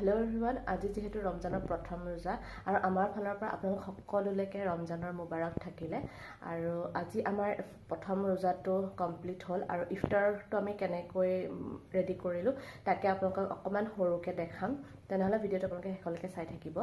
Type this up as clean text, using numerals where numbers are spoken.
Hello' everyone, আজি যিহেতু ৰমজানৰ প্ৰথম ৰোজা আৰু আমাৰ ফালৰ পৰা আপোনালোক সকলোলৈকে ৰমজানৰ মুবাৰক থাকিলে। আৰু আজি আমাৰ প্ৰথম ৰোজাটো কমপ্লিট হ'ল আৰু ইফতাৰটো আমি কেনেকৈ ৰেডি কৰিলোঁ তাকে আপোনালোকক অকণমান সৰুকৈ দেখাম। তেনেহ'লে ভিডিঅ'টো আপোনালোকে শেষলৈকে চাই থাকিব।